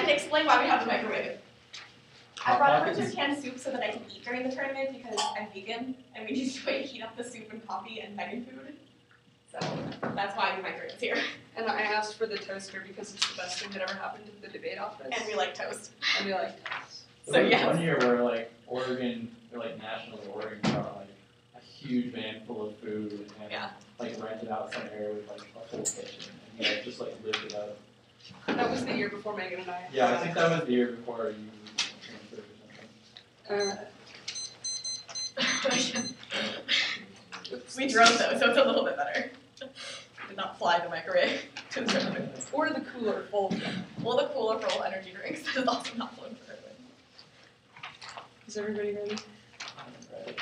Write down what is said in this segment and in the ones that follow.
can explain why we have the microwave. I brought over some canned soup so that I can eat during the tournament because I'm vegan and we need to heat up the soup and coffee and vegan food. So that's why the microwave is here. And I asked for the toaster because it's the best thing that ever happened to the debate office. And we like toast. And we like toast. So yeah. One year where like Oregon, or like nationally, Oregon got like a huge van full of food and like rented out some area with like a full kitchen and we like just like lived it up. That was the year before Megan and I. Yeah, I think that was the year before you transferred or something. We drove though, so it's a little bit better. Did not fly the microwave to the tournament. Or the cooler full of them. Well, the cooler full of energy drinks is also not flown for it. Is everybody ready? I'm ready.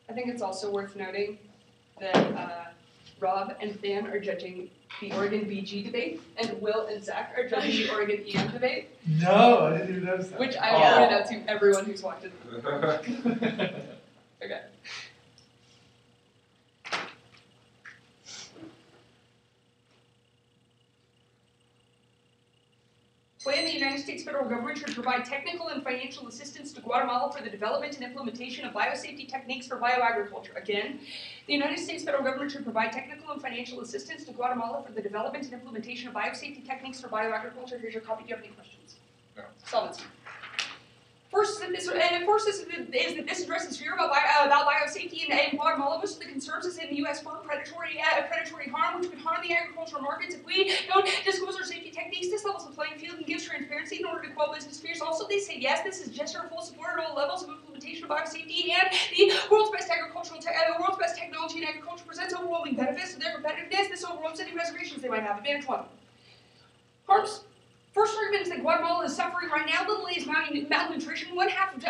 I think it's also worth noting that Rob and Dan are judging the Oregon BG debate, and Will and Zach are judging the Oregon EM debate. No, I didn't even notice that. Which I pointed out to everyone who's watched it. Okay. Plan the United States federal government should provide technical and financial assistance to Guatemala for the development and implementation of biosafety techniques for bioagriculture. Again, the United States federal government should provide technical and financial assistance to Guatemala for the development and implementation of biosafety techniques for bioagriculture. Here's your copy. Do you have any questions? No. Solvency. First, this addresses fear about biosafety in Guatemala. Most of the concerns is in the U.S. for predatory harm, which could harm the agricultural markets if we don't disclose our safety techniques. This levels the playing field and gives transparency in order to quell business fears. Also, they say yes, this is just our full support at all levels of implementation of biosafety, and the world's best technology in agriculture presents overwhelming benefits to their competitiveness. This overwhelms any reservations they might have. Advantage 1. Harms. First argument is that Guatemala is suffering right now. Little A is malnutrition. One half of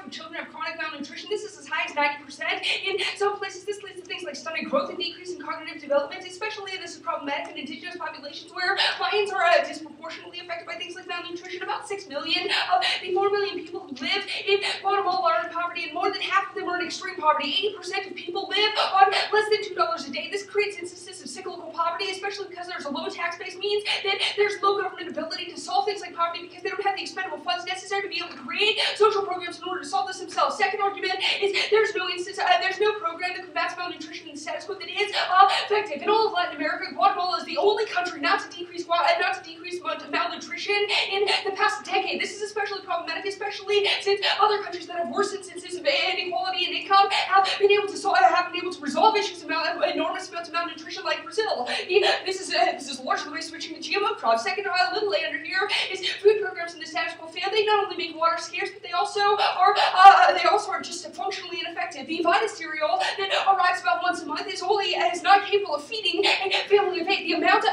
children have chronic malnutrition. This is as high as 90%. In some places, this leads to things like stunted growth and decrease in cognitive development. Especially, this is problematic in indigenous populations where Mayans are disproportionately affected by things like malnutrition. About 6 million of the 4 million people who live in Guatemala are in poverty, and more than half of them are in extreme poverty. 80% of people live on less than $2 a day. This creates instances of cyclical poverty, especially because there's a low tax base, means that there's low government ability to solve things like poverty because they don't have the expendable funds necessary to be able to create social programs in order to solve this themselves. Second argument is there's no program that combats malnutrition in the status quo that is effective. In all of Latin America, Guatemala is the only country not to decrease malnutrition in the past decade. This is especially problematic, especially since other countries that have worse instances of inequality in income have been able to resolve issues of enormous amounts of malnutrition, like Brazil. This is largely the way switching to GMO crops. Second, little A under here is food programs in the status quo fail. They not only make water scarce, but they also are just functionally ineffective. The Vita cereal that arrives about once a month is not capable of feeding a family of 8. The amount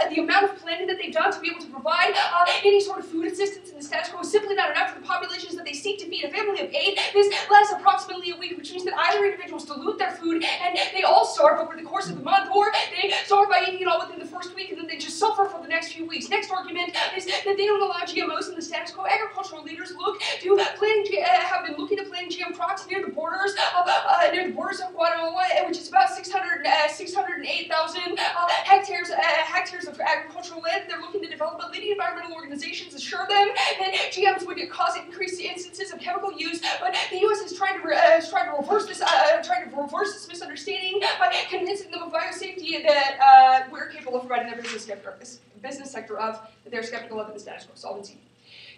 of planning that they've done to be able to provide any sort of food assistance in the status quo is simply not enough for the populations that they seek to feed. A family of 8, this lasts approximately a week, which means that either individuals dilute their food and they all starve over the course of the month, or they starve by eating it all within the first week and then they just suffer for the next few weeks. Next argument is that they don't allow GMOs in the status quo. Agricultural leaders have been looking to plant GM crops near the borders of Guatemala, which is about 608,000 hectares of agricultural land. They're looking to develop, but leading environmental organizations assure them that GMs would cause increased instances of chemical use. But the U.S. is trying to reverse this misunderstanding by convincing them of biosafety that we're capable of providing their business sector of that they're skeptical of in the status quo. Solvency.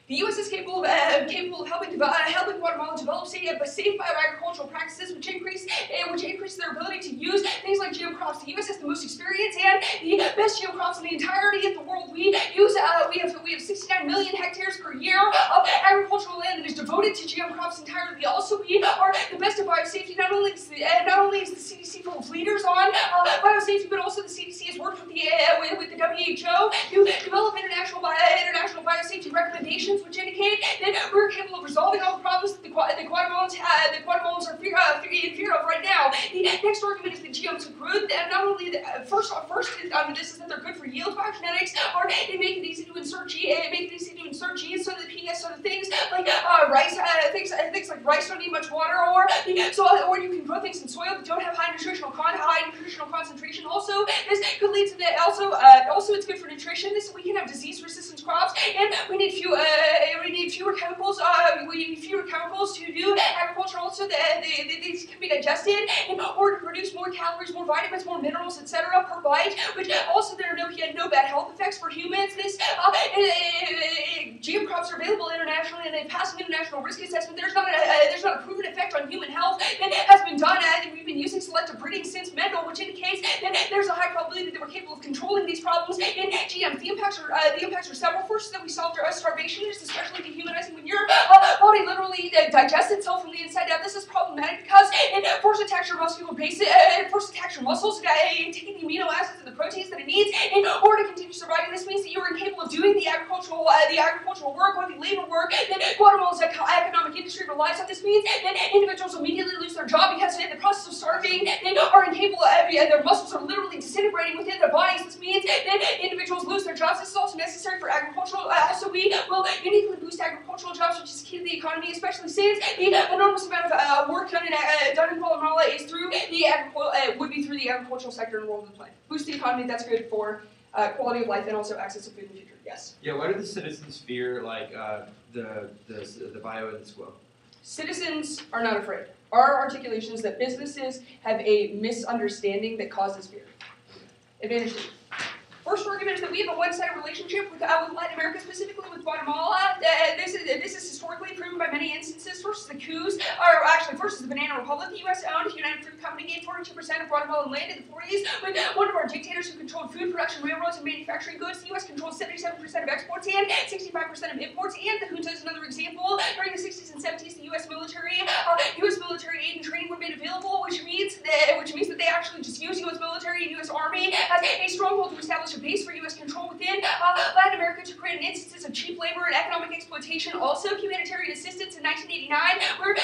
The U.S. is capable of helping Guatemala develop safe bioagricultural practices, which increase their ability to use things like GM crops. The U.S. has the most experience and the best GM crops in the entirety of the world. We have 69 million hectares per year of agricultural land that is devoted to GM crops entirely. Also, we are the best at biosafety. Not only is the CDC full of leaders on biosafety, but also the CDC has worked with the WHO to develop international biosafety recommendations, which indicate that we're capable of resolving all the problems that the Guatemalans are in fear of right now. The next argument is that GMs are good. Not only this is that they're good for yield. Biogenetics are making it easy to insert conserve genes so that so that things like rice, things like rice don't need much water, or you can grow things in soil that don't have high nutritional concentration. Also, this could lead to that. Also, it's good for nutrition. We can have disease-resistant crops, and we need fewer chemicals. We need fewer chemicals to do agriculture. Also, these can be digested in order to produce more calories, more vitamins, more minerals, etc. per bite. Which also there are no bad health effects for humans. GM crops are available internationally, and they pass an international risk assessment. There's not a proven effect on human health that has been done. We've been using selective breeding since Mendel, which indicates that there's a high probability that we're capable of controlling these problems in GMs. The impacts are several. First, that we solved starvation, which is especially dehumanizing when your body literally digests itself from the inside out. This is problematic because it forces attacks your muscular base, it forces attacks your muscles, taking the amino acids and the proteins that it needs in order to continue surviving. This means that you are incapable of doing the agricultural work or the labor work that Guatemala's economic industry relies on. This means that individuals immediately lose their job because in the process of starving, they are incapable of, their muscles are literally disintegrating within their bodies. This means that individuals lose their jobs. This is also necessary for agricultural. Also, we will uniquely boost agricultural jobs, which is key to the economy, especially since the enormous amount of work done in Guatemala is through would be through the agricultural sector in the world of the planet. Boost the economy. That's good for quality of life and also access to food in the future. Yes. Yeah. Why do the citizens fear the bio and the squirrel? Citizens are not afraid. Our articulation is that businesses have a misunderstanding that causes fear. Advantage 3. First argument is that we have a one-sided relationship with Latin America, specifically with Guatemala. This is historically proven by many instances. First is the coups, first is the Banana Republic. The U.S. owned United Fruit Company gave 42% of Guatemalan land in the 40s. With one of our dictators who controlled food production, railroads, and manufacturing goods, the U.S. controlled 77% of exports and 65% of imports. And the junta is another example. During the 60s and 70s, the U.S. military aid and training were made available, which means that they actually just use U.S. military and U.S. Army as a stronghold to establish a base for U.S. control within Latin America to create instances of cheap labor and economic exploitation. Also, humanitarian assistance in 1989, where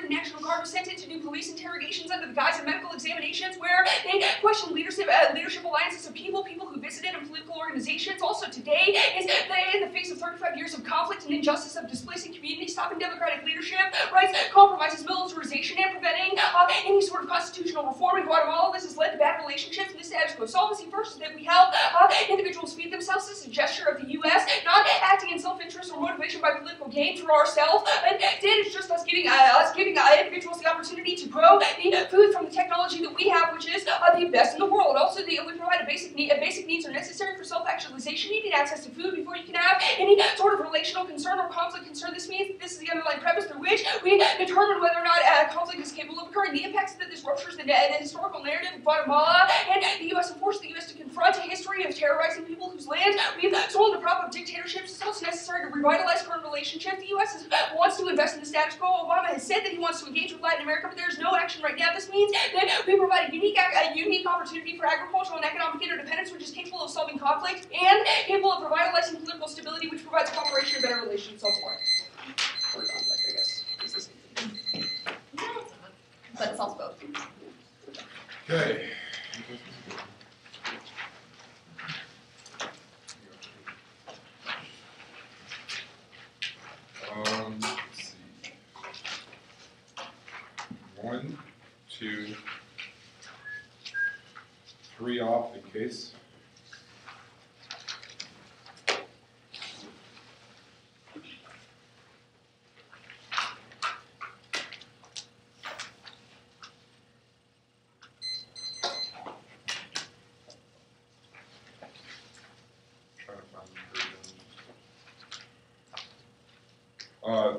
the National Guard was sent in to do police interrogations under the guise of medical examinations, where they questioned leadership alliances of people who visited and political organizations. Also, today is that in the face of 35 years of conflict and injustice of displacing communities, stopping democratic leadership, rights compromises, militarization, and preventing any sort of constitutional reform in Guatemala. This has led to bad relationships and this status quo. Solvency first is that we help individuals feed themselves. This is a gesture of the U.S. not acting in self-interest or motivation by political gain for ourselves. Instead, it's just us giving individuals the opportunity to grow the food from the technology that we have, which is the best in the world. Also, we provide basic needs are necessary for self-actualization. You need access to food before you can have any sort of relational concern or conflict concern. This means this is the underlying premise through which we determine whether or not conflict is capable of occurring. The impacts that this ruptures the historical narrative of Guatemala and the U.S. and force the U.S. to confront a history of terrorizing people whose land we've sold the prop of dictatorships. It's also necessary to revitalize current relationships. The U.S. wants to invest in the status quo. Obama has said that he wants to engage with Latin America, but there's no action right now. This means that we provide a unique opportunity for agricultural and economic interdependence, which is capable of solving conflict and capable of revitalizing political stability, which provides cooperation and better relations. So forth. Or conflict, I guess. It's the same thing. But it solves both. Okay. Let's see. 1, 2, 3 off in case.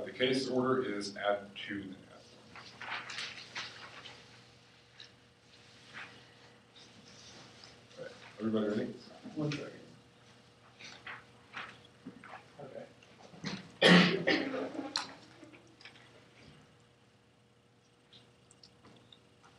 The case order is add to the net. Okay. Everybody ready? 1 second. Okay.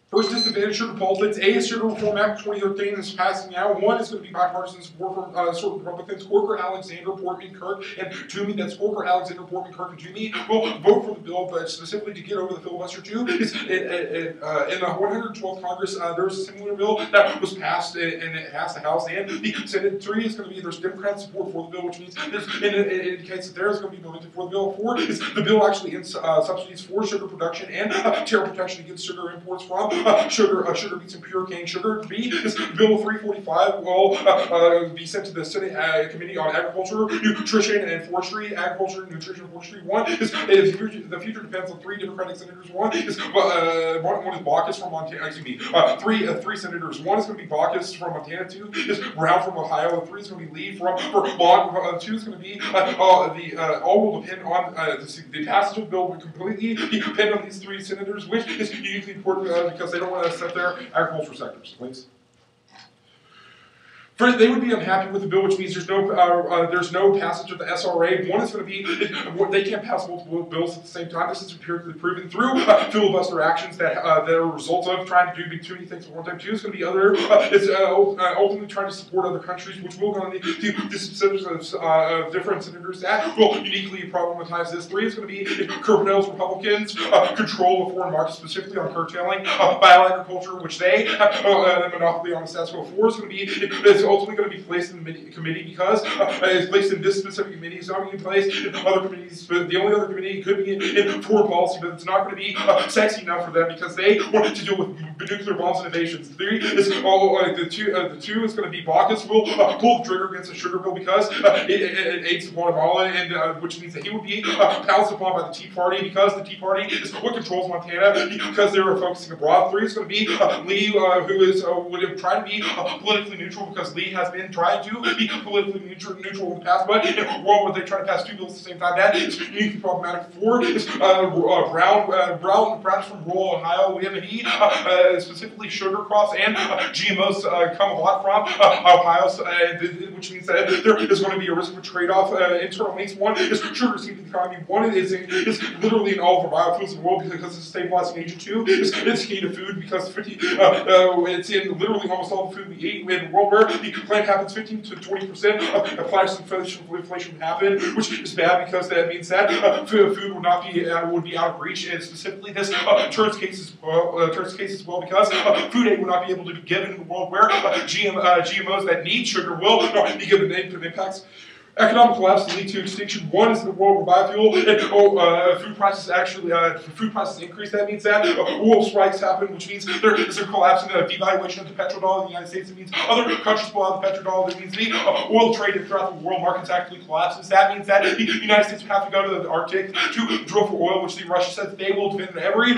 First disadvantage and sugar politics. A is Sugar Reform Act 2013 is passing now. One is going to be bipartisan support from certain Republicans, Corker, Alexander, Portman, Kirk, and Toomey. That's Corker, Alexander, Portman, Kirk, and Toomey will vote for the bill, but specifically to get over the filibuster too. Is in the 112th Congress, there was a similar bill that was passed, and it passed the House and the Senate. 3 is going to be there's Democrat support for the bill, which means it indicates that there is going to be voted for the bill. 4 is the bill actually ends subsidies for sugar production and tariff protection against sugar imports from sugar beets and pure cane sugar. B is Bill 345 will be sent to the Senate Committee on Agriculture, Nutrition, and Forestry. Agriculture, Nutrition, and Forestry. 1 is the future depends on 3 Democratic senators. One is Baucus from Montana. Excuse me. Three senators. 1 is going to be Baucus from Montana. 2 is Brown from Ohio. 3 is going to be Lee from Vermont. 2 is going to be all will depend on the passage of the bill will completely depend on these 3 senators, which is uniquely important because they don't want to upset their agricultural sectors. Please. First, they would be unhappy with the bill, which means there's no passage of the SRA. 1 is going to be they can't pass multiple bills at the same time. This is empirically proven through filibuster actions that are a result of trying to do too many things at one time. 2 is going to be ultimately trying to support other countries, which will go into the specifics of different senators that will uniquely problematize this. 3 is going to be curtails Republicans control of foreign markets, specifically on curtailing bioagriculture, which they have a monopoly on the status quo. 4 is going to be ultimately going to be placed in the committee because it's placed in this specific committee. It's not going to be placed in other committees, but the only other committee could be in foreign policy, but it's not going to be sexy enough for them because they want to deal with nuclear bombs and invasions. 3 is the two is going to be Baucus will pull the trigger against the sugar bill because it aids Guatemala, and which means that he would be pounced upon by the Tea Party because the Tea Party is what controls Montana because they were focusing abroad. 3 is going to be Lee, who is would try to be politically neutral because Lee has been trying to be politically neutral in the past, but in a world where they try to pass 2 bills at the same time, that is uniquely problematic. 4 is Brown from rural Ohio. We have he specifically sugar crops and GMOs come a lot from Ohio, which means that there is going to be a risk of a trade-off. Internal links. 1 is sugar seeding the economy. 1 is literally in all of our biofuels in the world because it's a stabilizing agent. 2 is it's key to food because it's in literally almost all the food we eat in the world where the plant happens 15 to 20% of price inflation would happen, which is bad because that means that food would not be out of reach, and specifically this turns case as well because food aid would not be able to be given in the world where GMOs that need sugar will not be given negative impacts. Economic collapse will lead to extinction. 1 is the world where biofuel and food prices increase. That means that oil strikes happen, which means there is a collapse in the devaluation of the petrodollar in the United States. It means other countries pull out the petrodollar. That means the oil trade throughout the world markets actually collapses. That means that the United States would have to go to the Arctic to drill for oil, which the Russians said they will defend in every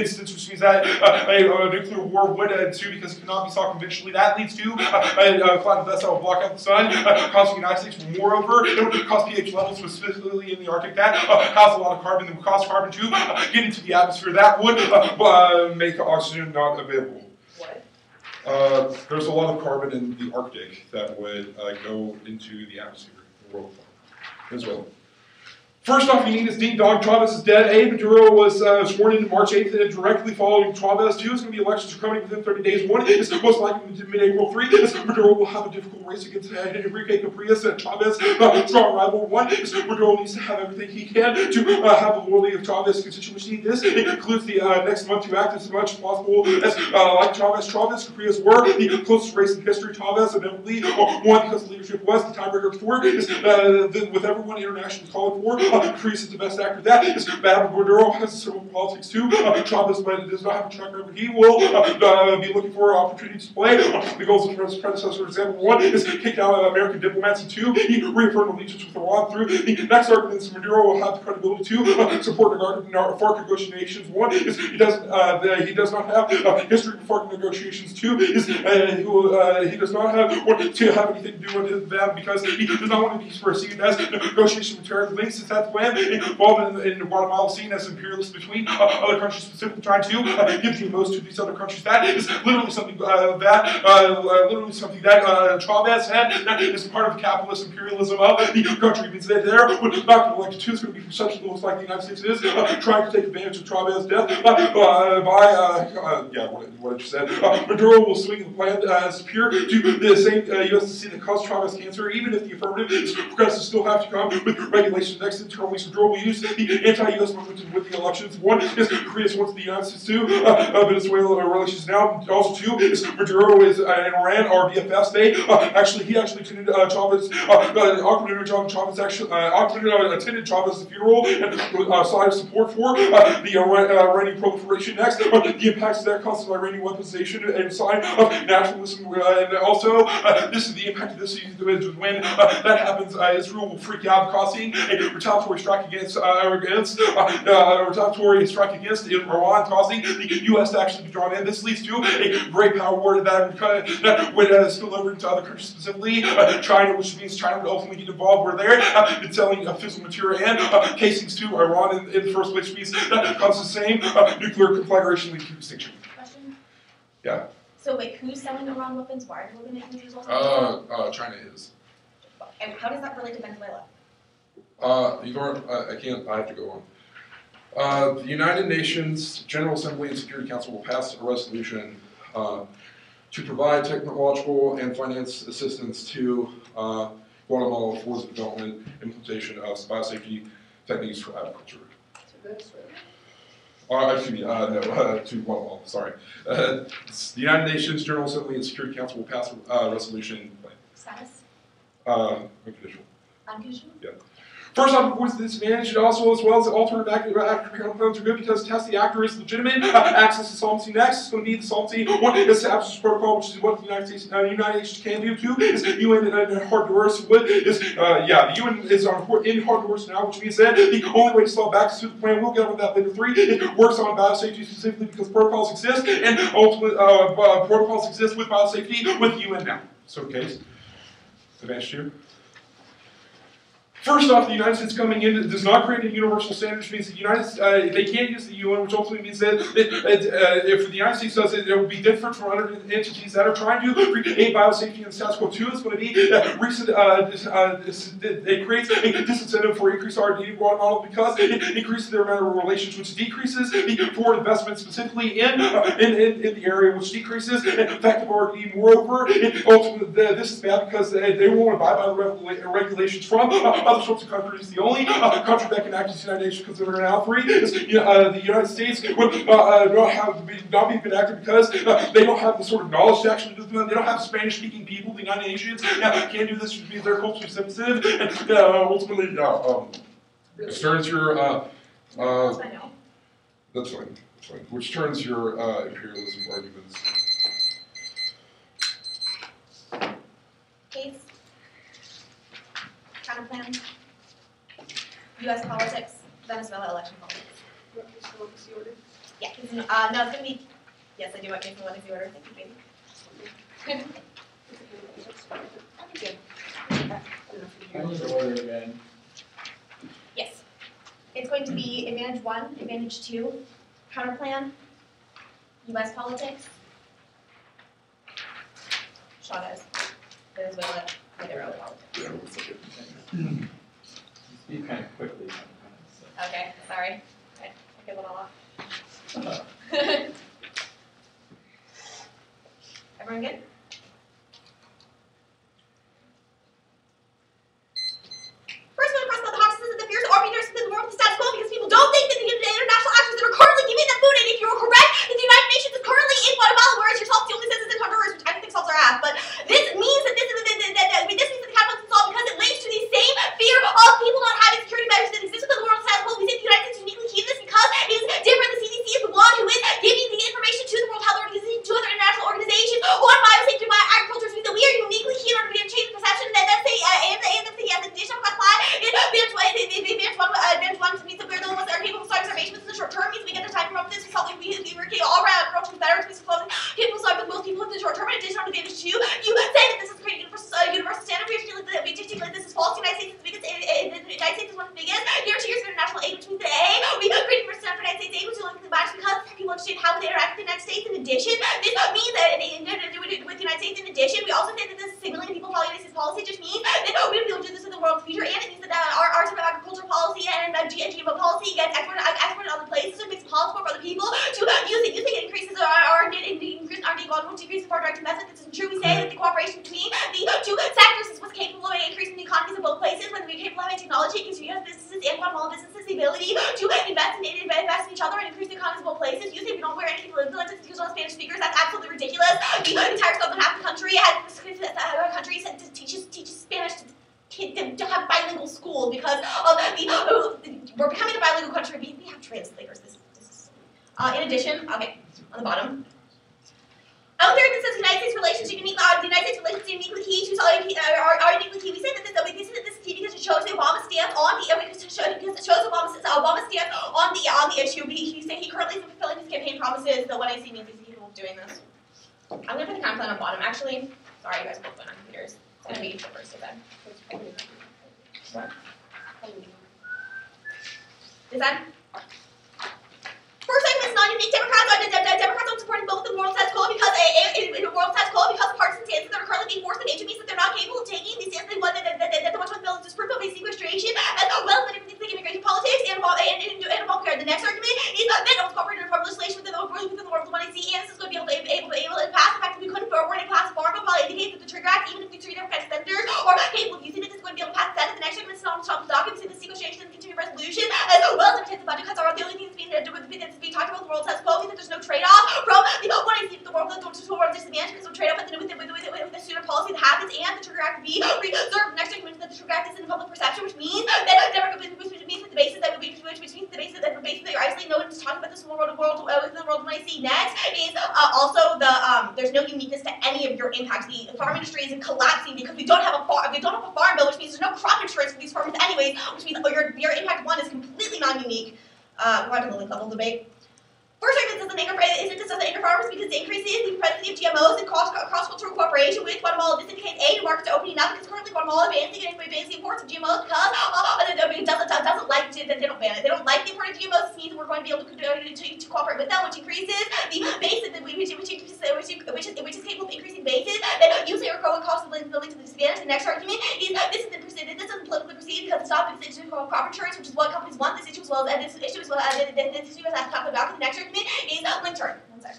instance, which means that a nuclear war would ensue because it cannot be solved conventionally. That leads to a cloud vessel that will block out the sun, causing the United States to war over. It would cause pH levels specifically in the Arctic that has a lot of carbon. That would cause carbon to get into the atmosphere. That would make oxygen not available. What? There's a lot of carbon in the Arctic that would go into the atmosphere in the world as well. First off, you need is ding dong. Chavez is dead. A. Maduro was sworn in March 8th, and directly following Chavez. 2 is going to be elections are coming within 30 days. 1 is most likely to mid-April. 3 is Maduro will have a difficult race against Enrique Capriles and Chavez, strong rival. 1 is Maduro needs to have everything he can to have the loyalty of Chavez constituency. This includes the next month to act as much as possible as like Chavez. Capriles were the closest race in history. Chavez inevitably won because the leadership was the tiebreaker. 4 is with everyone internationally calling for. Capriles is the best actor. That is bad. Maduro has civil politics too. Chavez, but it does not have a track record. He will be looking for opportunities to play. The goals of his predecessor, for example, 1 is kick out American diplomats, and 2, he reaffirmed allegiance with Iran. Through the next arguments, Maduro will have the credibility to support FARC negotiations. 1 is he does not have history of FARC negotiations. 2 is he does not want to have anything to do with them because he does not want to be perceived as negotiation material. Links is that Stats plan involved in Guatemala seen as imperialist between other countries, specifically trying to give the most to these other countries. That is literally something that Chavez had. That is part of the capitalist imperialism of the country. It means that there would not be elected to is going to be perception looks like the United States is trying to take advantage of Chavez's death what I just said. Maduro will swing the plan as pure to the same USDC that caused Chavez cancer, even if the affirmative is progressive still have to come with regulations next internally. So Maduro will use the anti-US movement with the elections. One is Korea supports the United States. Two, Venezuela relations now. Also two is Maduro is and Iran are BFFs. He actually attended Chavez. Chavez actually attended Chavez's funeral and sign of support for the Iranian proliferation. Next, the impacts of that causes Iranian weaponization and sign of nationalism. And also, this is the impact of this when that happens, Israel will freak out, causing a retaliatory strike against Iran, causing the U.S. to actually be drawn in. This leads to a great power war that would spill over into other countries, specifically China, which means China would ultimately get involved. Where they're been selling fissile material and casings to Iran in the first place, which means that causes the same nuclear conflagration leading to extinction. Question? Yeah. So wait, who's selling Iran weapons? Why are they looking at countries also? China is. And how does that relate to Venezuela? I have to go on. The United Nations General Assembly and Security Council will pass a resolution to provide technological and finance assistance to Guatemala for the development and implementation of biosafety techniques for agriculture. To Guatemala, sorry. The United Nations General Assembly and Security Council will pass a resolution. Status? Unconditional. Unconditional? Yeah. First off, avoids the disadvantage, and also as well as the alternative actor plans are good because test the actor is legitimate. Access to solvency next is going to be the solvency. One establishes protocol, which is what the United Nations can do. Two is UN in Honduras. The UN is in Honduras now, which means that the only way to solve access to the plan, we'll get on that later. Three, it works on biosafety specifically because protocols exist, and ultimately protocols exist with biosafety with UN now. So, case advantage two. First off, the United States coming in does not create a universal standard, which means the they can't use the UN, which ultimately means that if the United States does it, it will be different from other entities that are trying to create biosafety in the status quo. Two is going to be that it creates a disincentive for increased R&D in Guatemala because it increases their amount of relations, which decreases the foreign investment specifically in the area, which decreases effective R&D. Moreover, ultimately, this is bad because they won't abide by the regulations from other sorts of countries. The only country that can act as the United Nations considered now three is the United States would not be enacted because they don't have the sort of knowledge to actually do them. They don't have Spanish-speaking people. The United Nations can't do this because they're culturally sensitive, and ultimately, which turns your that's fine. That's fine. Which turns your imperialism arguments. Case. Counter plan. U.S. politics. Venezuela election politics. You want me to go with the order? Yeah. No, it's gonna be. Yes, I do want case in legacy order. Thank you, baby. I need to order again. Yes. It's going to be advantage 1, advantage 2, counter plan, U.S. politics, Chavez, Venezuela, Maduro politics. You speak kind of quickly sometimes. So. Okay, sorry. I get a little off. Everyone good? First, we want to cross about the hostages and the fears or leaders within the world of the status quo because people don't think that the international actors that are currently giving them food, and if you're correct, that the United Nations is currently in Guatemala, whereas yourself only says it's in Honduras, which I think salts our ass. But this means that this means that the conflict is solved because it links to the same fear of people not having security measures that exist within the world of the status quo. We think the United States is uniquely key to this because it is different. The CDC is the one who is giving the information to the World Health Organization, to other international organizations on biosafety and agriculture, which means that we are uniquely key in order to change the perception that that's the additional supply advantage one means that we're the ones that are capable of starting starvation within the short term, means we get the time from this, we were all around approach is better, it's closing capable of starving most people within the short term. In addition, on advantage 2, you States. In addition, we also think that this 6 million people following this policy just means that we would be able to do this in the world's future, and it means that our sort of agricultural policy and GMO policy gets exported in other places, so it makes it possible for other people to use it. You think it increases our which decreases our direct investment. This is true. We say that the cooperation between the two sectors is what's capable of increasing the economies of both places. When we're capable of having technology, it gives U.S. businesses and Guatemalan businesses the ability to invest in each other and increase the economies of both places. You say we don't wear any people influence because we're Spanish speakers. That's absolutely ridiculous. The entire southern half of the country teaches Spanish to have bilingual schools because of we're becoming a bilingual country. We have translators. This is, in addition, okay, on the bottom. Out there, this says United States relations are unique. The United States relations are uniquely key to are uniquely key. We say that this is key because it shows the Obama stance on the because it shows Obama's stance on the issue. He currently is fulfilling his campaign promises. So what I see means he's capable of doing this. I'm gonna put the countdown on bottom. Actually, sorry, you guys both went on computers. It's gonna be the first event. Is that? First segment is non-unique. Democrats don't support both the world status quo because partisan stances that are currently being forced on nature means that they're not capable of taking these stances that the Washburn bill is proof of sequestration as well as immigration politics and Obamacare. The next argument is that no one's cooperating in reform legislation within the world of money. And this is going to be able to pass. The fact that we couldn't we're in a class farm will probably indicate that the trigger act, even if the three Democratic senators are capable of using it, this is going to be able to pass the Senate. The next argument is not on the docket. We see the sequestration and continuing resolution as well as the budget cuts are the only thing that's being talked about. The world status quo means that there's no trade-off from what I see with the world disadvantage. There's no trade-off with the student policy that happens, and the trigger act be reserved. The next argument is that the trigger act is in public perception, which means that the basis that you're isolating. No one's talking about this in the world of what I see next is also there's no uniqueness to any of your impacts. The farm industry is collapsing because we don't have a farm bill, which means there's no crop insurance for these farmers anyways, which means your impact one is completely non-unique. We're on to the link level debate. First argument doesn't anger farmers because it increases the presence of GMOs and cross-cultural cooperation with Guatemala. This indicates A, the markets are opening up because currently Guatemala advancing imports of GMOs because doesn't like they don't ban it. They don't like the import of GMOs. This means we're going to be able to cooperate with them, which increases the basis which is capable of increasing bases that usually are growing costs building to the disadvantage. The next argument is this isn't politically perceived because it's not the issue of crop insurance, which is what companies want. This issue as well as this issue as talked about. The next argument is link turn. One sec.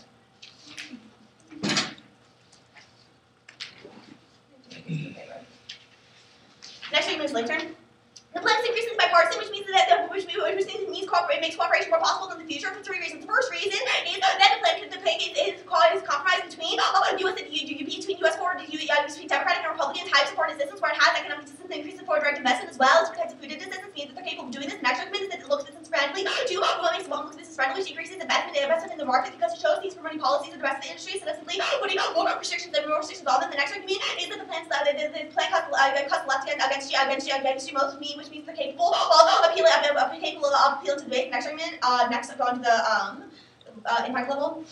Next argument is link turn. The plan is increasingly bipartisan, which means it makes cooperation more possible in the future for three reasons. The first reason is that the plan is compromised between U.S. forward between Democratic and Republican types of foreign assistance, where it has economic assistance and increases foreign direct investment, as well as for types of food assistance, means that they're capable of doing this. The next argument is that it looks business friendly to what makes Obama look business friendly, which increases investment in the market because it shows these promoting policies of the rest of the industry, so that's simply putting more restrictions on them. The next argument is that the plan cuts left against GMOs, which means they're capable of appealing to the base. Next argument, next I've gone to the impact level.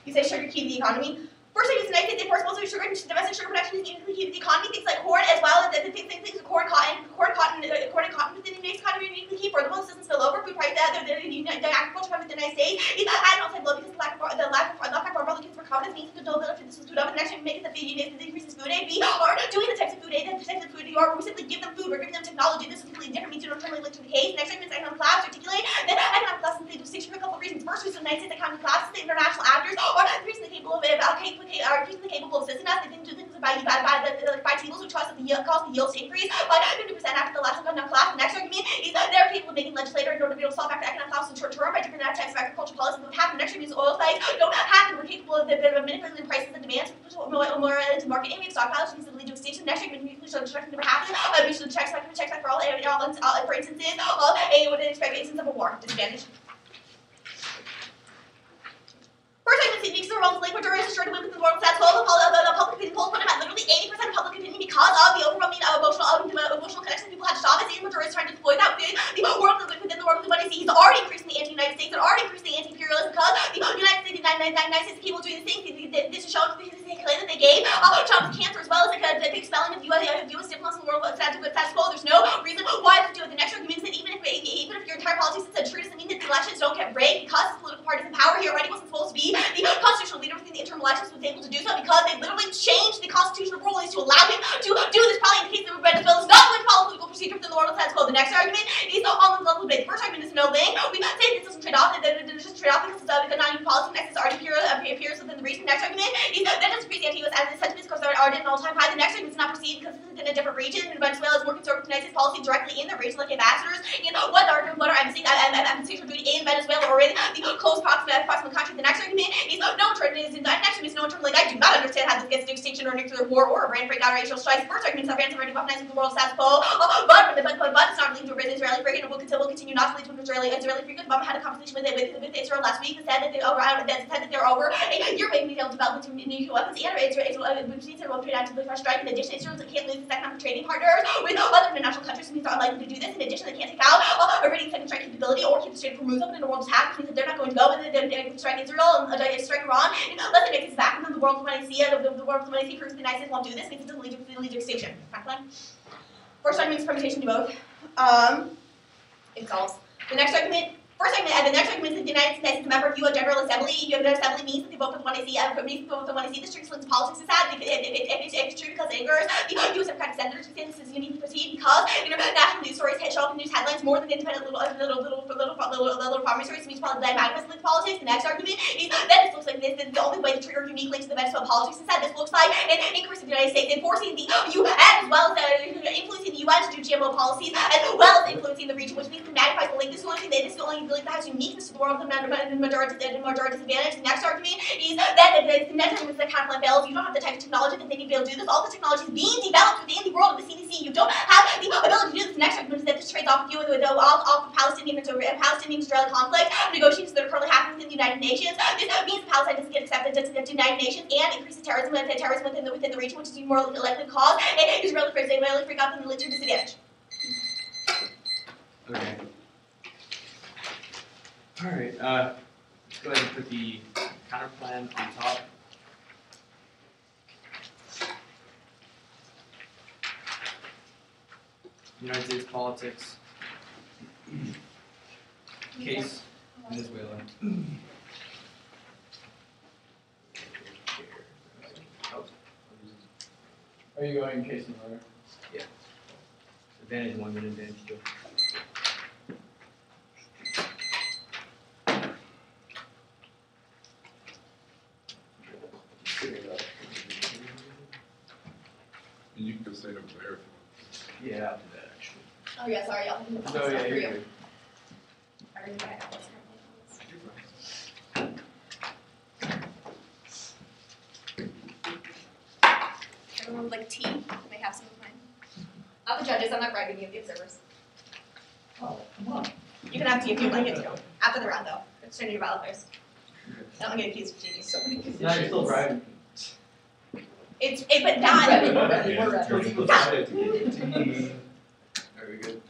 You say sugar key to the economy. First thing is the United States imports most of sugar, domestic sugar production is uniquely key to the economy. Things like corn, as well as things like corn and cotton within the United States economy are uniquely key. Furthermore, the system spill over food price the agriculture within the United States is at an all-time low because the lack of farm products for confidence means that the ability to food up and actually make it the food units that increases food aid. We are doing the types of food aid, we simply give them food, we're giving them technology. This is completely different, means you don't linked to the case. Next argument is economic collapse. Articulate that economic collapse is distinction for a couple of reasons. First, the United States economic collapse, the international actors are increasingly capable of assisting us. They didn't do things by tables, which caused the yields to increase by 50% after the last economic collapse. The next argument is that they're capable of making legislator in order to be able to solve after economic collapse in the short term by different types of agricultural policies that happen. The next argument is oil sites don't happen. We're capable of manipulating prices and demands, more into market and make stockpiles, which lead to extinction. The next argument is nuclear destruction never happens. We should check that for all for instances of instance of a war. Disadvantage. First, I would say because the world's liquid is assured to win with the world status quo. The public opinion polls put him at literally 80% of public opinion because of the overwhelming emotional connection people had to Chavez. The majority is trying to exploit that within the world of the money. He's already increasing the anti-United States. They're already increasing the anti-imperialist because the United States is capable of doing these things. This is shown the claim that they gave Chavez cancer as well as the expelling of U.S. diplomats in the world status quo. There's no reason why to do it. The next argument is that even if your entire politics is century doesn't mean that the elections don't get rigged because the political parties in power here already wasn't supposed to be the constitutional leader within the interim elections was able to do so because they literally changed the constitutional rulings to allow him to do this, probably in the case of Venezuela is not going to follow political procedure within the world status quo. The next argument is on the level debate. The first argument is no thing. We say this doesn't trade off, that it doesn't trade off because non-EU policy nexus already appears within the reason. The next argument is that doesn't appreciate anti-US as the sentiments because they're already at an all-time high. The next argument is not proceed because this is in a different region, and Venezuela is more conservative to United States policy directly in the region, like ambassadors. What are embassies are doing in Venezuela or in the close proximate country. The next argument is no term is the next argument is no term. Like I do not understand how this gets to extinction or nuclear war or a grand breakout or racial strikes. First argument is that Iran's already weaponizing the world status quo, but it's not leading to a Israeli freak, and it will continue not to lead to an Israeli freak. Obama had a conversation with Israel last week and said that they're over a year making detailed development to nuclear weapons and Israel will trade actively for a strike. In addition, Israel can't lose its economic trading partners with other international countries, means they're unlikely to do this. In addition, they can't take out Iranian second strike capability or keep the Strait of Hormuz open in a world attack, which means that they're not going to go and they strike Israel and strike Iran unless they make this back, and then the world when I see it, the world when I see proves the United States won't do this, means it doesn't lead to extinction. First argument is permutation to both. It solves. The next argument. First argument, the next argument is the United States is a member of UN General Assembly. UN Assembly means that they vote for the one they see. The strict links politics is sad. If it's true because it angers the U.S. Democratic senators who say this is unique to proceed because national news stories show up in news headlines more than independent little primary stories. Means probably that manifest politics. The next argument is that this looks like this is the only way to trigger unique links to the Venezuelan politics. Instead, this looks like an increase in the United States enforcing the UN as well as influencing the UN to do GMO policies as well as influencing the region, which means it magnifies the link. This is the only belief that has uniqueness to the world of the majority's advantage. The next argument is that the next argument is that counterplan fails. You don't have the type of technology that they need to be able to do this. All the technology is being developed within the world of the CDC. You don't have the ability to do this. The next argument is that this trades off with you off the Palestinian-Israeli conflict negotiations that are currently happening within the United Nations. This means Palestine doesn't get accepted into the United Nations and increases terrorism within the region, which is more likely to cause Israeli freak out than the military disadvantage. Okay. All right. Let's go ahead and put the counter plan on top. United States politics. Case Venezuela. Are you going case in order? Yeah. Advantage 1 minute, advantage 2. You can go stay over there if you Yeah, I'll do that actually. Oh yeah, sorry, I'll do No, yeah, you're good. Everything I have Everyone would like tea? May have some of mine. Not the judges, I'm not bribing you, the observers. Oh, come on. You can have tea if you'd like it to. After the round though. It's turning your ballot first. I don't get accused of cheating. So many conditions. Now you're still driving. But not. Are we good?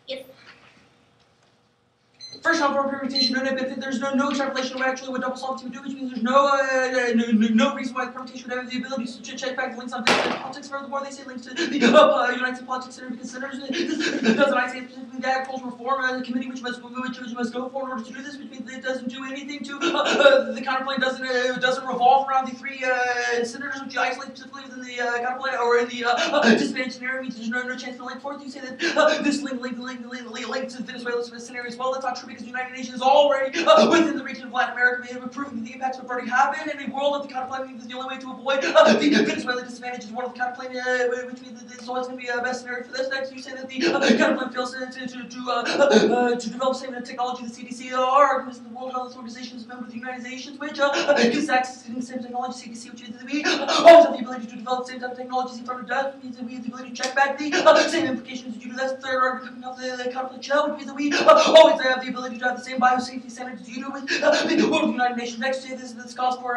Yes. First off, for permutation, there's no extrapolation of actually what double solving would do, which means there's no reason why the permutation would have the ability to check back the links on politics. Furthermore, they say links to the United States Politics Center because senators doesn't I say specifically the Agricultural Reform Committee, which must go for in order to do this, which means it doesn't do anything to the counterplan doesn't revolve around the three senators, which you isolate specifically within the counterplan or in the disadvantaged scenario, means there's no chance to link forth. You say that this link to Venezuela's scenario as well. That's not true because the United Nations is already within the region of Latin America, may have proven the impacts have already happened, and a world of the counterplan means the only way to avoid the Venezuela disadvantage is one of the counterplan, which means that it's always going to be a best scenario for this. Next, you say that the counterplan fails to develop the same technology the CDC are, because the World Health Organization is a member of the United Nations, which gives access to the same technology CDC, which means that we always have the ability to develop the same type of technologies in front of us, which means that we have the ability to check back the same implications due to that third argument coming off the counterplan shell, which means that we always have the ability to have the same biosafety standards as you do with the World United Nations. Next, this calls for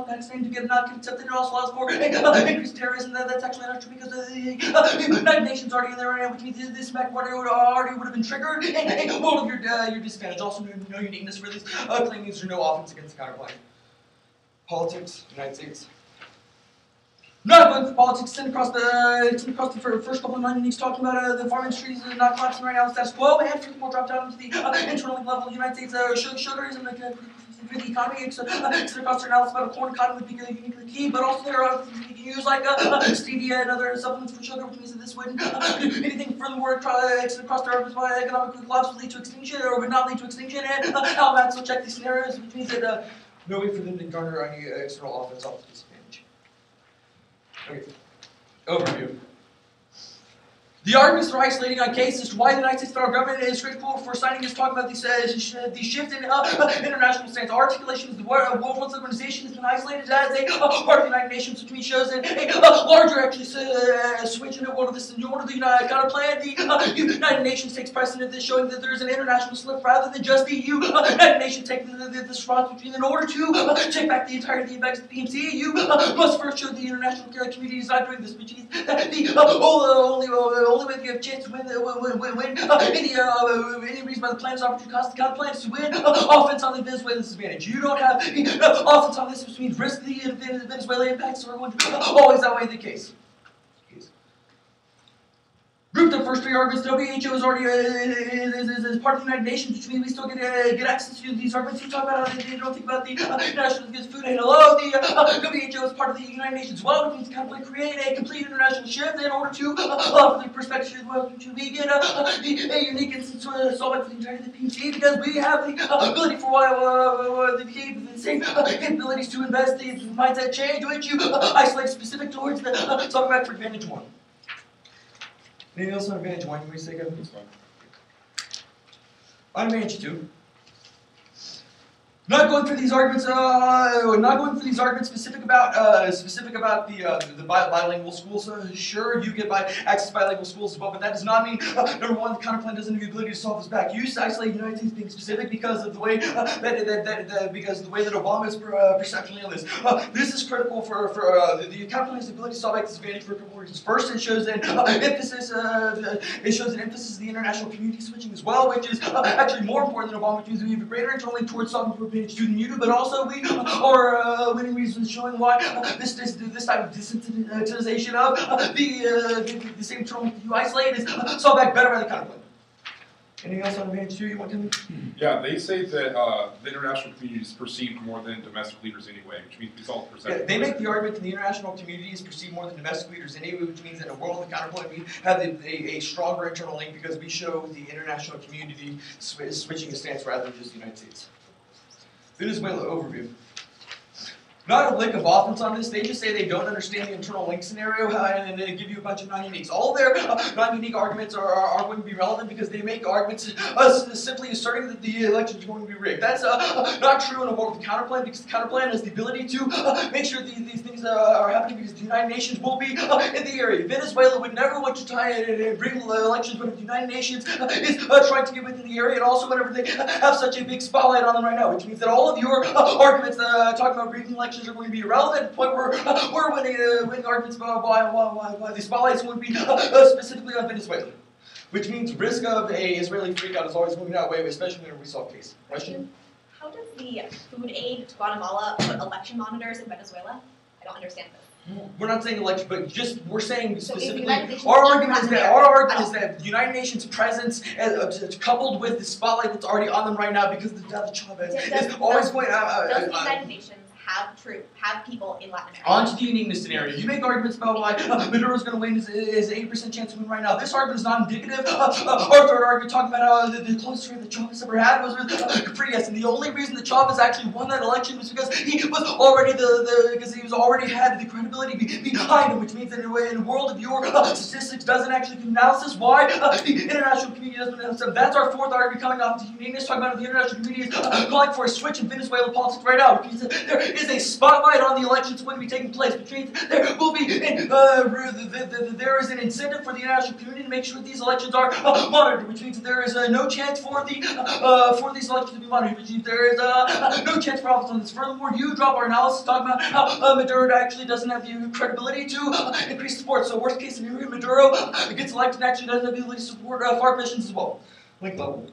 Pakistan to get accepted. It also allows for increased terrorism. That's actually not true because the United Nations already in there, which means this back already would have been triggered. World of your disadvantage. Also, no uniqueness for these claimings or no offense against the counterplan. Politics, United States. Not going for politics, extend across the first couple of uniques, talking about the farm industry is not collapsing right now, the status quo, and furthermore drop down into the internal level of the United States sugars and for the economy, extend across their analysis about a corn economy would be uniquely key, but also there are other things you can use like stevia and other supplements for sugar, which means that this wouldn't do anything furthermore extend across their urban economic collapse would lead to extinction or would not lead to extinction, and how Max will check these scenarios, which means that no way for them to garner any external offense off this disadvantage. Okay. Overview. The arguments for isolating on cases as to why the United States federal government is critical for signing is talking about the shift in international stance. Articulation is the World Health Organization has been isolated as a part of the United Nations, which means shows a larger actually switch in the world of this. In order to counter plan, the United Nations takes precedent of this, showing that there is an international slip rather than just the United Nations taking this response. Between in order to take back the entirety of the PMC, you must first show the international community is not doing this, which is the only way you have a chance to win any reason by the plan's opportunity cost the counter plan is to win offense on the Venezuelan disadvantage. You don't have offense on this, which means risk the Venezuelan impacts are always outweigh the case. Grouped the first three arguments, WHO is already is part of the United Nations, which means we still get access to these arguments. You talk about how they don't think about the National Food Aid. Hello, the WHO is part of the United Nations as well, which means kind of create a complete international shift in order to, from the perspective of we get a unique instance to solve it for the entirety of the PMC, because we have the ability for the same capabilities to invest the mindset change, which you isolate specific towards the talk about for Advantage 1. Anything else on Advantage 1 you want to say, Kevin? On Advantage 2. Not going through these arguments. Specific about the bilingual schools. Sure, you get access to bilingual schools as well, but that does not mean number one, the counterplan doesn't have the ability to solve this back. You isolate the United States being specific because of the way that Obama is perceptually on this. This is critical for the counterplan has the ability to solve back this advantage for a couple of reasons. First, it shows an emphasis. It shows an emphasis of the international community switching as well, which is actually more important than Obama, which means we have a greater internal link towards solving for advantage to the muted, but also we are winning reasons showing why this type of desensitization of the same term you isolate is solved back better by the counterplan. Anything else on Advantage 2 you want to tell me? Yeah, they say that the international community is perceived more than domestic leaders anyway, which means it's all perception. Yeah, they make the argument that the international community is perceived more than domestic leaders anyway, which means that in a world of the counterpoint, we have a stronger internal link because we show the international community switching a stance rather than just the United States. Venezuela overview. Not a lick of offense on this, they just say they don't understand the internal link scenario and they give you a bunch of non-uniques. All their non-unique arguments are going to be relevant because they make arguments simply asserting that the election is going to be rigged. That's not true in a world of counterplan because the counterplan has the ability to make sure these things are happening because the United Nations will be in the area. Venezuela would never want to try and bring elections, but if the United Nations is trying to get within the area, and also whenever they have such a big spotlight on them right now, which means that all of your arguments talking about rigging elections are going to be irrelevant at the point where we're winning arguments about why the spotlights would be specifically on Venezuela. Which means risk of a Israeli freakout is always moving that way, especially when we solve case. Question? How does the food aid to Guatemala put election monitors in Venezuela? I don't understand this. We're not saying election, but just we're saying specifically. So our argument is that the United Nations presence, coupled with the spotlight that's already on them right now, because the death of Chavez is always going. Does the United Nations have people in Latin America? On to the uniqueness scenario. You make arguments about why Maduro's going to win is an 80% chance to win right now. This argument is not indicative. Our third argument talking about how the closest race that Chavez ever had was with Capriles, and the only reason that Chavez actually won that election was because he was already already had the credibility behind him, which means that in a world of your statistics doesn't actually do analysis, why the international community doesn't do analysis. That's our fourth argument coming off the uniqueness, talking about the international community is calling for a switch in Venezuelan politics right now, which means that there is a spotlight on the elections going to be taking place, which means there will be there is an incentive for the international community to make sure that these elections are monitored, which means that there is no chance for these elections to be monitored, which means there is no chance for office on this. Furthermore, you drop our analysis talking about how Maduro actually doesn't have the credibility to increase support. So worst case scenario, Maduro gets elected and actually doesn't have the ability to support FARC missions as well. Link level.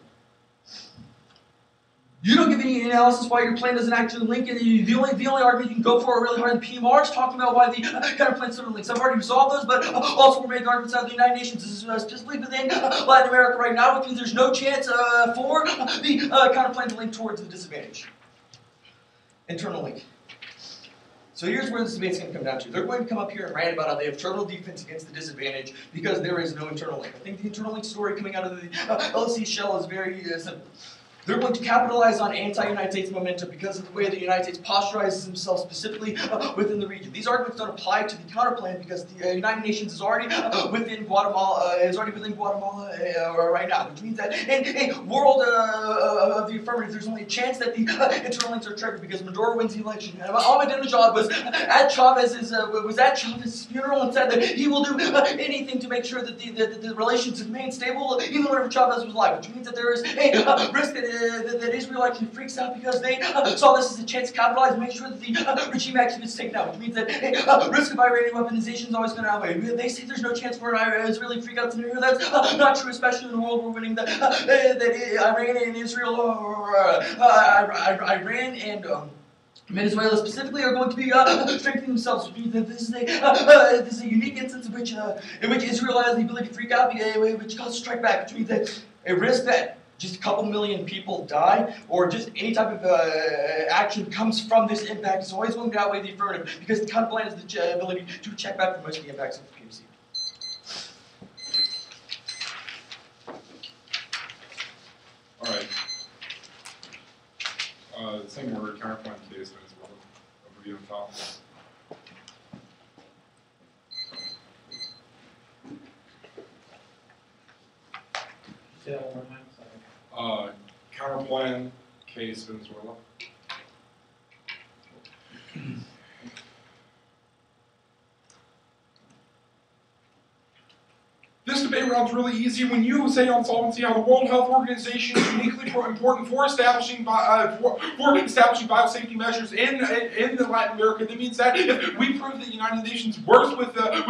You don't give any analysis why your plan doesn't actually link, and the only argument you can go for really hard in the PMR is talking about why the counterplans don't link. So I've already resolved those, but also we're making arguments out of the United Nations, specifically within Latin America right now, which means there's no chance for the counterplan to link towards the disadvantage. Internal link. So here's where this debate's going to come down to. They're going to come up here and rant about how they have terminal defense against the disadvantage because there is no internal link. I think the internal link story coming out of the LSE shell is very simple. They're going to capitalize on anti-United States momentum because of the way the United States posturizes themselves specifically within the region. These arguments don't apply to the counterplan because the United Nations is already within Guatemala. Right now, which means that in a world of the affirmative, there's only a chance that the internal links are triggered because Maduro wins the election. Ahmadinejad was at Chavez's funeral and said that he will do anything to make sure that the relations remain stable even whenever Chavez was alive, which means that there is a risk that Israel actually freaks out because they saw this as a chance to capitalize and make sure that the regime actually gets taken out, which means that risk of Iranian weaponization is always going to outweigh. They say there's no chance for an Israeli freak out scenario. That's not true, especially in a world where we're winning that Iran and Israel, or Iran and Venezuela specifically are going to be strengthening themselves, which means that this is a unique instance in which Israel has the ability to freak out, which causes strike back, which means that a risk that just a couple million people die, or just any type of action comes from this impact is always going to outweigh the affirmative, because the counterplan has the ability to check back for most of the impacts of the PMC. All right. Same order, counterplan case, Venezuela. Overview on top. Say that one more time. Counterplan case, Venezuela. This debate round's really easy. When you say on solvency how the World Health Organization is uniquely important for establishing biosafety measures in Latin America, that means that if we prove that the United Nations works with the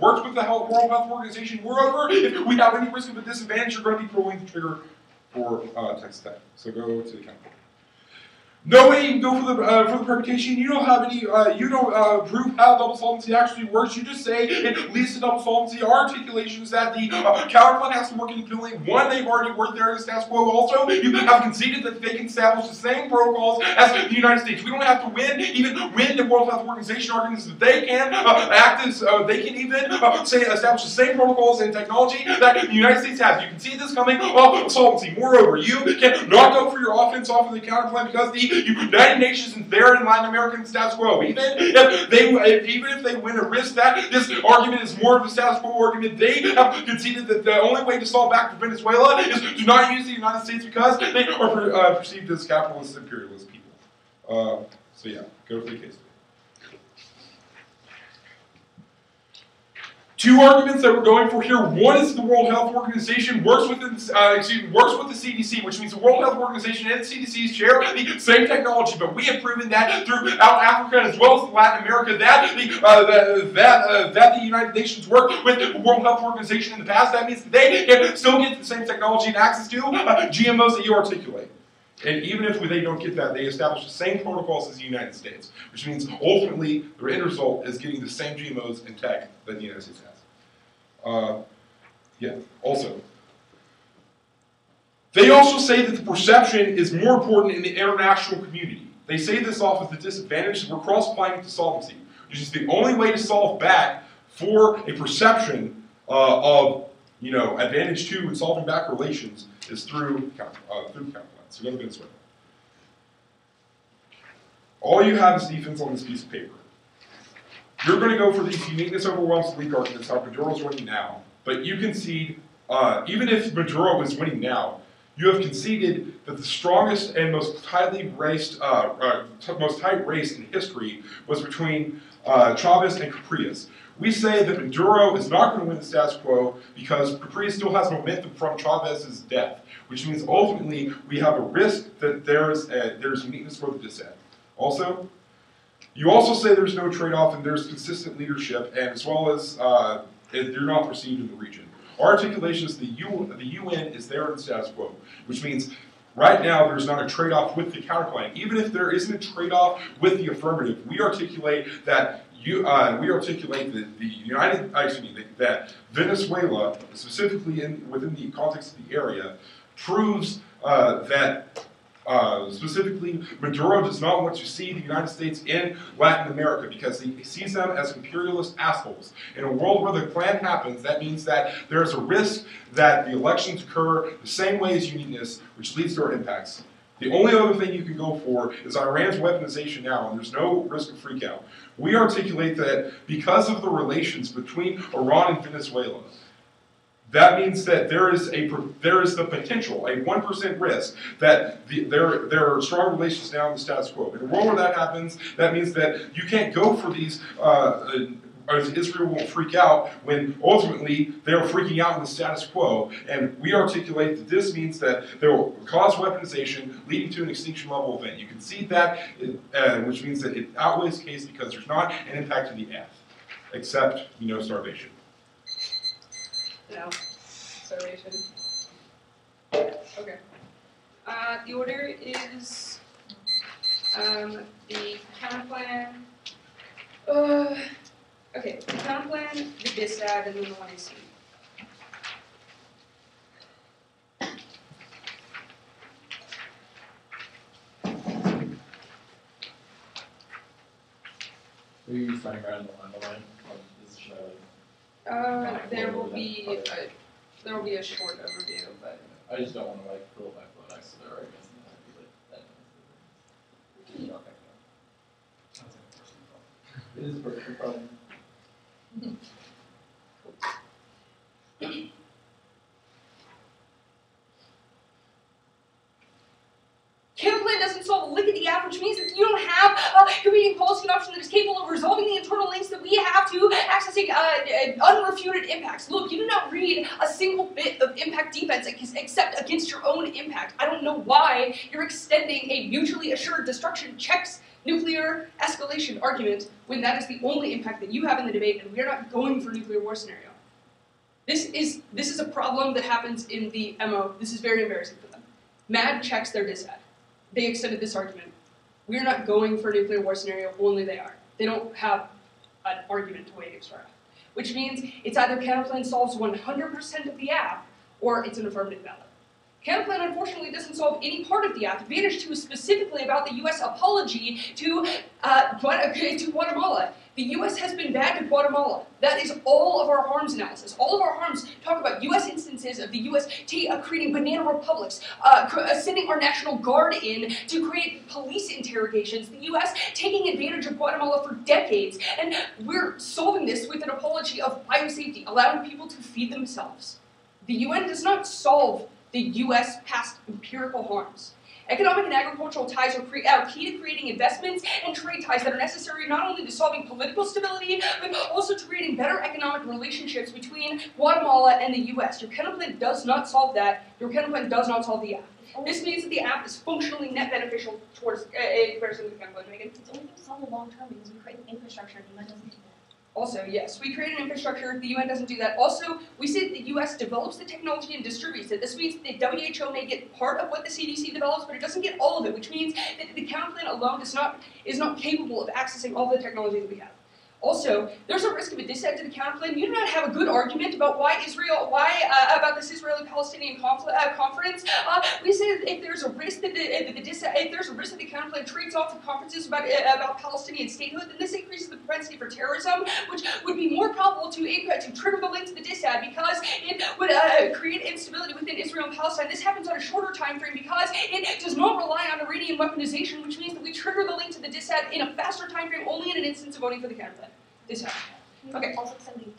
World Health Organization, moreover, if we have any risk of a disadvantage, you're going to be pulling the trigger for Texas Tech. So go to the counter. No way you can go for the permutation. You don't have any. You don't prove how double solvency actually works. You just say it leads to double solvency. Our articulation is that the counterplan has to work independently. One, they've already worked there in the status quo. Also, you have conceded that they can establish the same protocols as the United States. We don't have to win the World Health Organization arguments that they can act as. They can even establish the same protocols and technology that the United States has. You can see this coming off solvency. Moreover, you cannot go for your offense off of the counterplan because the United Nations is there in Latin American status quo. Even if they win a risk that this argument is more of a status quo argument, they have conceded that the only way to solve back for Venezuela is to not use the United States because they are perceived as capitalist imperialist people. So yeah, go for the case. Two arguments that we're going for here. One is the World Health Organization works with the CDC, which means the World Health Organization and the CDC share the same technology. But we have proven that throughout Africa as well as Latin America that the United Nations worked with the World Health Organization in the past. That means that they can still get the same technology and access to GMOs that you articulate. And even if they don't get that, they establish the same protocols as the United States, which means ultimately the end result is getting the same GMOs and tech that the United States has. Also, they also say that the perception is more important in the international community. They say this off as the disadvantage. We're cross-applying it to solvency, which is the only way to solve back for a perception of advantage to and solving back relations is through counterplans. So go to Venezuela. All you have is defense on this piece of paper. You're going to go for these uniqueness overwhelms the leak arguments, how Maduro's winning now. But you concede, even if Maduro is winning now, you have conceded that the strongest and most tightly raced, most tight race in history was between Chavez and Capriles. We say that Maduro is not going to win the status quo because Capriles still has momentum from Chavez's death, which means ultimately we have a risk that there's uniqueness for the dissent. Also, you also say there's no trade-off and there's consistent leadership, and as well as you're not perceived in the region. Our articulation is the UN is there in the status quo, which means Right now, there's not a trade-off with the counterplan. Even if there isn't a trade-off with the affirmative, we articulate that that Venezuela, specifically within the context of the area, proves that specifically Maduro does not want to see the United States in Latin America because he sees them as imperialist assholes. In a world where the plan happens, that means that there is a risk that the elections occur the same way as uniqueness, which leads to our impacts. The only other thing you can go for is Iran's weaponization now, and there's no risk of freakout. We articulate that because of the relations between Iran and Venezuela, that means that there is the potential, a 1% risk, that there are strong relations now in the status quo. In a world where that happens, that means that you can't go for these, Israel won't freak out when ultimately they're freaking out in the status quo. And we articulate that this means that they will cause weaponization leading to an extinction level event. You can see that, which means that it outweighs the case because there's not an impact to the F, except, starvation. No. Starvation. Okay. The order is the counterplan. Okay, the counterplan, the dissad, and then the 1AC. Are you starting right on the line? There will be a short overview, but I just don't want to fill it by flow next to their arguments and then be that. It is a personal problem. Counterplan doesn't solve a lick of the app, which means that you don't have a competing policy option that is capable of resolving the internal links that we have to accessing unrefuted impacts. Look, you do not read a single bit of impact defense except against your own impact. I don't know why you're extending a mutually assured destruction checks nuclear escalation argument when that is the only impact that you have in the debate and we're not going for nuclear war scenario. This is a problem that happens in the MO. This is very embarrassing for them. MAD checks their dissad. They extended this argument. We're not going for a nuclear war scenario, only they are. They don't have an argument to weigh against our app. Which means it's either counterplan solves 100% of the app, or it's an affirmative ballot. Counterplan, unfortunately, doesn't solve any part of the app. Advantage 2 is specifically about the U.S. apology to Guatemala. The U.S. has been bad to Guatemala. That is all of our harms analysis. All of our harms talk about U.S. instances of the U.S. creating banana republics, sending our National Guard in to create police interrogations, the U.S. taking advantage of Guatemala for decades, and we're solving this with an apology of biosafety, allowing people to feed themselves. The UN does not solve the U.S. past empirical harms. Economic and agricultural ties are key to creating investments and trade ties that are necessary not only to solving political stability, but also to creating better economic relationships between Guatemala and the U.S. Your counterplan does not solve that. Your counterplan does not solve the app. This means that the app is functionally net beneficial towards in comparison with the counterplan. Megan? It's only going to solve the long term because we create an infrastructure and the UN doesn't do that. Also, yes, we create an infrastructure, the UN doesn't do that. Also, we say that the US develops the technology and distributes it. This means that the WHO may get part of what the CDC develops, but it doesn't get all of it, which means that the counterplan alone is not capable of accessing all the technology that we have. Also, there's a risk of a dissent to the counterplan. You do not have a good argument about about this Israeli-Palestinian conference. We say that if there's a risk that the counterplan trades off the conferences about Palestinian statehood, then this increases the propensity for terrorism, which would be more probable to trigger the link to the dissad because it would create instability within Israel and Palestine. This happens on a shorter time frame because it does not rely on Iranian weaponization, which means that we trigger the link to the dissad in a faster time frame, only in an instance of voting for the counterplan. Okay. Also, somebody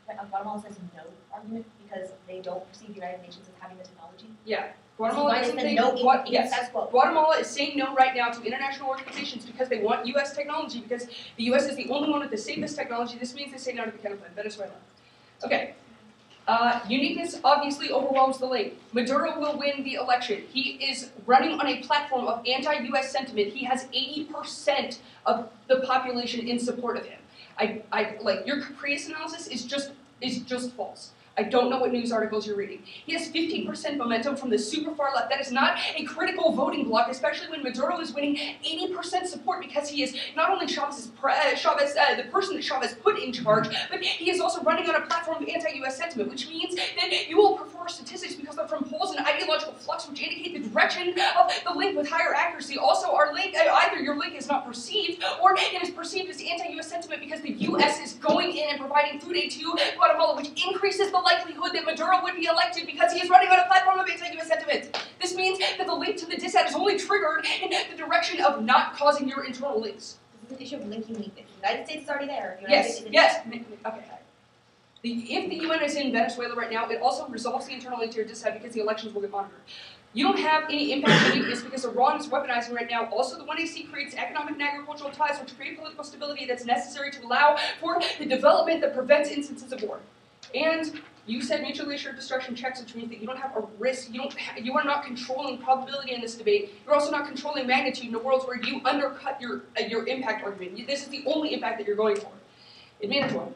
Guatemala says no argument because they don't perceive the United Nations as having the technology. Yeah, Guatemala doesn't think. Guatemala is saying no right now to international organizations because they want U.S. technology because the U.S. is the only one with the safest technology. This means they say no to the counterplan. Venezuela. Okay. Uniqueness obviously overwhelms the link. Maduro will win the election. He is running on a platform of anti-U.S. sentiment. He has 80% of the population in support of him. Like your caprice analysis is just false. I don't know what news articles you're reading. He has 15% momentum from the super far left. That is not a critical voting bloc, especially when Maduro is winning 80% support because he is not only Chavez's the person that Chavez put in charge, but he is also running on a platform of anti-U.S. sentiment, which means that you will prefer statistics because they're from polls and ideological flux, which indicate the direction of the link with higher accuracy. Also, our link, either your link is not perceived, or it is perceived as anti-U.S. sentiment because the U.S. is going in and providing food aid to Guatemala, which increases the likelihood that Maduro would be elected because he is running on a platform of anti-U.S. sentiment. This means that the link to the dissent is only triggered in the direction of not causing your internal links. This is an issue of linking weakness. The United States is already there. Yes. Okay. If the UN is in Venezuela right now, it also resolves the internal link to your dissent because the elections will get monitored. You don't have any impact on weakness because Iran is weaponizing right now. Also, the 1AC creates economic and agricultural ties which create political stability that's necessary to allow for the development that prevents instances of war. And you said mutually assured destruction checks, which means that you don't have a risk. You are not controlling probability in this debate. You're also not controlling magnitude in a world where you undercut your impact argument. This is the only impact that you're going for. Advantage 1.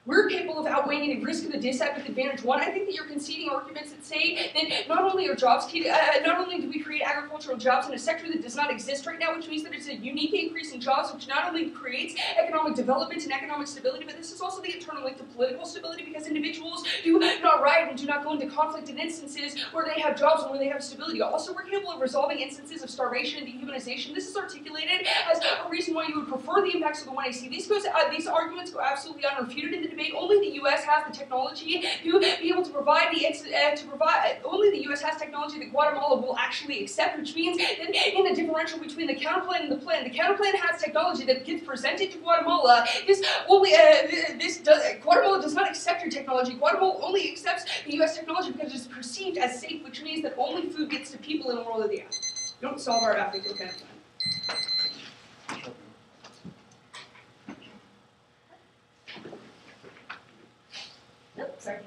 We're capable of outweighing any risk of the dissent with advantage 1. I think that you're conceding arguments that say that not only are jobs key, not only do we create agricultural jobs in a sector that does not exist right now, which means that it's a unique increase in jobs, which not only creates economic development and economic stability, but this is also the internal link to political stability because individuals do not riot and do not go into conflict in instances where they have jobs and where they have stability. Also, we're capable of resolving instances of starvation and dehumanization. This is articulated as a reason why you would prefer the impacts of the 1AC. These arguments go absolutely unrefuted in the debate. Only the U.S. has the technology to be able to provide only the U.S. has technology that Guatemala will actually accept, which means that in the differential between the counterplan and the plan has technology that gets presented to Guatemala. Guatemala does not accept your technology. Guatemala only accepts the U.S. technology because it is perceived as safe, which means that only food gets to people in a world of the app. You don't solve our African counterplan. Nope, sorry.